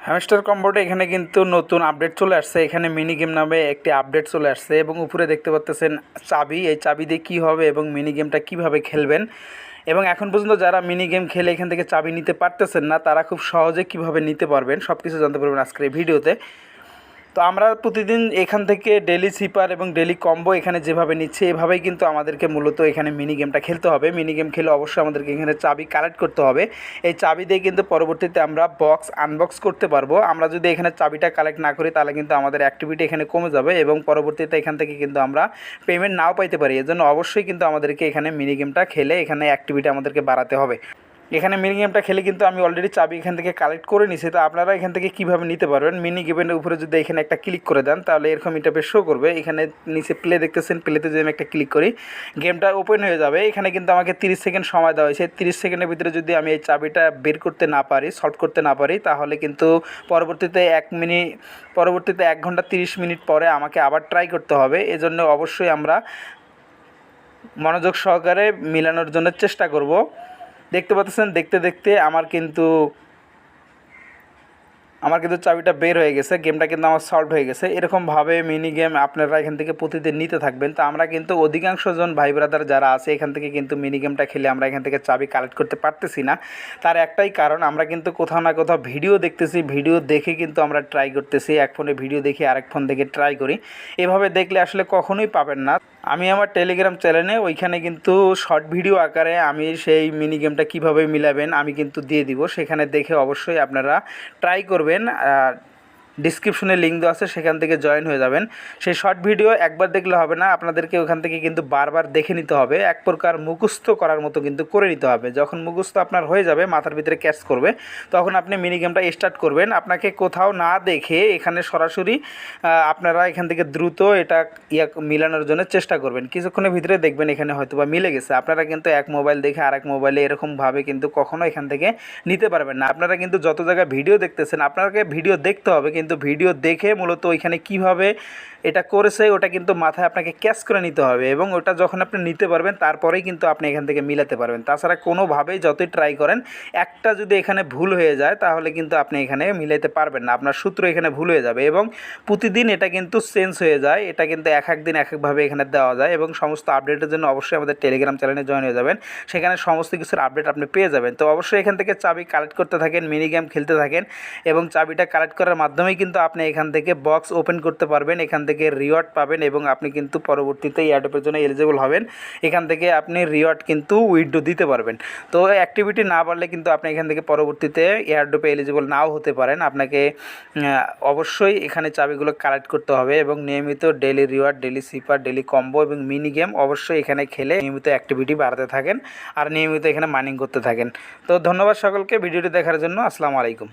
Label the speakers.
Speaker 1: Hamster কম্বোতে এখানে কিন্তু নতুন আপডেট চলে আসছে। এখানে মিনি গেম নামে একটি আপডেট চলে আসছে এবং উপরে দেখতে পাচ্ছেন চাবি। এই চাবি দিয়ে কী হবে এবং মিনি গেমটা কীভাবে খেলবেন, এবং এখন পর্যন্ত যারা মিনি গেম খেলে এখান থেকে চাবি নিতে পারতেছেন না, তারা খুব সহজে কীভাবে নিতে পারবেন সব কিছু জানতে পারবেন আজকের এই ভিডিওতে। তো আমরা প্রতিদিন এখান থেকে ডেলি সিপার এবং ডেলি কম্বো এখানে যেভাবে নিচ্ছি, এভাবেই কিন্তু আমাদেরকে মূলত এখানে মিনি গেমটা খেলতে হবে। মিনি গেম খেলে অবশ্যই আমাদেরকে এখানে চাবি কালেক্ট করতে হবে। এই চাবি দিয়ে কিন্তু পরবর্তীতে আমরা বক্স আনবক্স করতে পারবো। আমরা যদি এখানে চাবিটা কালেক্ট না করি তাহলে কিন্তু আমাদের অ্যাক্টিভিটি এখানে কমে যাবে এবং পরবর্তীতে এখান থেকে কিন্তু আমরা পেমেন্ট নাও পাইতে পারি। এজন্য অবশ্যই কিন্তু আমাদেরকে এখানে মিনি গেমটা খেলে এখানে অ্যাক্টিভিটি আমাদেরকে বাড়াতে হবে। এখানে মিনি গেমটা খেলে কিন্তু আমি অলরেডি চাবি এখান থেকে কালেক্ট করে নিছি। তো আপনারা এখান থেকে কীভাবে নিতে পারবেন, মিনি গেমের উপরে যদি এখানে একটা ক্লিক করে দেন তাহলে এরকম ইন্টারফেস শো করবে। এখানে নিচে প্লে দেখতেছেন, প্লেতে যদি আমি একটা ক্লিক করি গেমটা ওপেন হয়ে যাবে। এখানে কিন্তু আমাকে 30 সেকেন্ড সময় দেওয়া হয়েছে। 30 সেকেন্ডের ভিতরে যদি আমি এই চাবিটা বের করতে না পারি, সলভ করতে না পারি, তাহলে কিন্তু পরবর্তীতে 1 ঘন্টা 30 মিনিট পরে আমাকে আবার ট্রাই করতে হবে। এজন্য অবশ্যই আমরা মনোযোগ সহকারে মিলানোর জন্য চেষ্টা করব। দেখতে পাচ্ছেন দেখতে দেখতে আমার কিন্তু চাবিটা বের হয়ে গেছে, গেমটা কিন্তু আমার সলভ হয়ে গেছে। এরকমভাবে মিনি গেম আপনারা এখান থেকে প্রতিদিন নিতে থাকবেন। তো আমরা কিন্তু অধিকাংশজন ভাই ব্রাদার যারা আছে এখান থেকে কিন্তু মিনি গেমটা খেলে আমরা এখান থেকে চাবি কালেক্ট করতে পারতেছি না। তার একটাই কারণ, আমরা কিন্তু কোথাও না কোথাও ভিডিও দেখতেছি, ভিডিও দেখে কিন্তু আমরা ট্রাই করতেছি। এক ফোনে ভিডিও দেখে আরেক ফোন থেকে ট্রাই করি। এভাবে দেখলে আসলে কখনোই পাবেন না। আমি আমার টেলিগ্রাম চ্যানেলে ওইখানে কিন্তু শর্ট ভিডিও আকারে আমি সেই মিনি গেমটা কীভাবে মিলাবেন আমি কিন্তু দিয়ে দিব। সেখানে দেখে অবশ্যই আপনারা ট্রাই করবেন। ডিসক্রিপশনে লিঙ্ক দেওয়া আছে, সেখান থেকে জয়েন হয়ে যাবেন। সেই শর্ট ভিডিও একবার দেখলে হবে না, আপনাদেরকে ওখান থেকে কিন্তু বারবার দেখে নিতে হবে। এক প্রকার মুখস্থ করার মতো কিন্তু করে নিতে হবে। যখন মুখস্থ আপনার হয়ে যাবে, মাথার ভিতরে ক্যাচ করবে, তখন আপনি মিনি গেমটা স্টার্ট করবেন। আপনাকে কোথাও না দেখে এখানে সরাসরি আপনারা এখান থেকে দ্রুত এটা মিলানোর জন্য চেষ্টা করবেন। কিছুক্ষণের ভিতরে দেখবেন এখানে হয়তো বা মিলে গেছে। আপনারা কিন্তু এক মোবাইল দেখে আরেক মোবাইলে এরকমভাবে কিন্তু কখনো এখান থেকে নিতে পারবেন না। আপনারা কিন্তু যত জায়গায় ভিডিও দেখতেছেন, আপনাকে ভিডিও দেখতে হবে, কিন্তু ভিডিও দেখে মূলত ওইখানে কিভাবে এটা করেছে ওটা কিন্তু মাথায় আপনাকে ক্যাচ করে নিতে হবে, এবং ওটা যখন আপনি নিতে পারবেন তারপরেই কিন্তু আপনি এখান থেকে মিলাতে পারবেন। তাছাড়া কোনোভাবেই যতই ট্রাই করেন, একটা যদি এখানে ভুল হয়ে যায় তাহলে কিন্তু আপনি এখানে মিলাইতে পারবেন না। আপনার সূত্র এখানে ভুল হয়ে যাবে, এবং প্রতিদিন এটা কিন্তু চেঞ্জ হয়ে যায়। এটা কিন্তু এক দিন এক একভাবে এখানে দেওয়া যায়। এবং সমস্ত আপডেটের জন্য অবশ্যই আমাদের টেলিগ্রাম চ্যানেলে জয়েন হয়ে যাবেন। সেখানে সমস্ত কিছুর আপডেট আপনি পেয়ে যাবেন। তো অবশ্যই এখান থেকে চাবি কালেক্ট করতে থাকেন, মিনি গেম খেলতে থাকেন, এবং চাবিটা কালেক্ট করার মাধ্যমেই কিন্তু আপনি এখান থেকে বক্স ওপেন করতে পারবেন, এখান থেকে রিওয়ার্ড পাবেন, এবং আপনি কিন্তু পরবর্তীতে এয়ারড্রপের জন্য এলিজিবল হবেন। এখান থেকে আপনি রিওয়ার্ড কিন্তু উইথড্র দিতে পারবেন। তো অ্যাক্টিভিটি না বাড়লে কিন্তু আপনি এখান থেকে পরবর্তীতে এয়ারড্রপে এলিজিবল নাও হতে পারেন। আপনাকে অবশ্যই এখানে চাবিগুলো কালেক্ট করতে হবে, এবং নিয়মিত daily reward, daily sipper, daily combo এবং মিনি গেম অবশ্যই এখানে খেলে নিয়মিত অ্যাক্টিভিটি বাড়াতে থাকেন আর নিয়মিত এখানে মাইনিং করতে থাকেন। তো ধন্যবাদ সকলকে ভিডিওটি দেখার জন্য। আসসালামু আলাইকুম।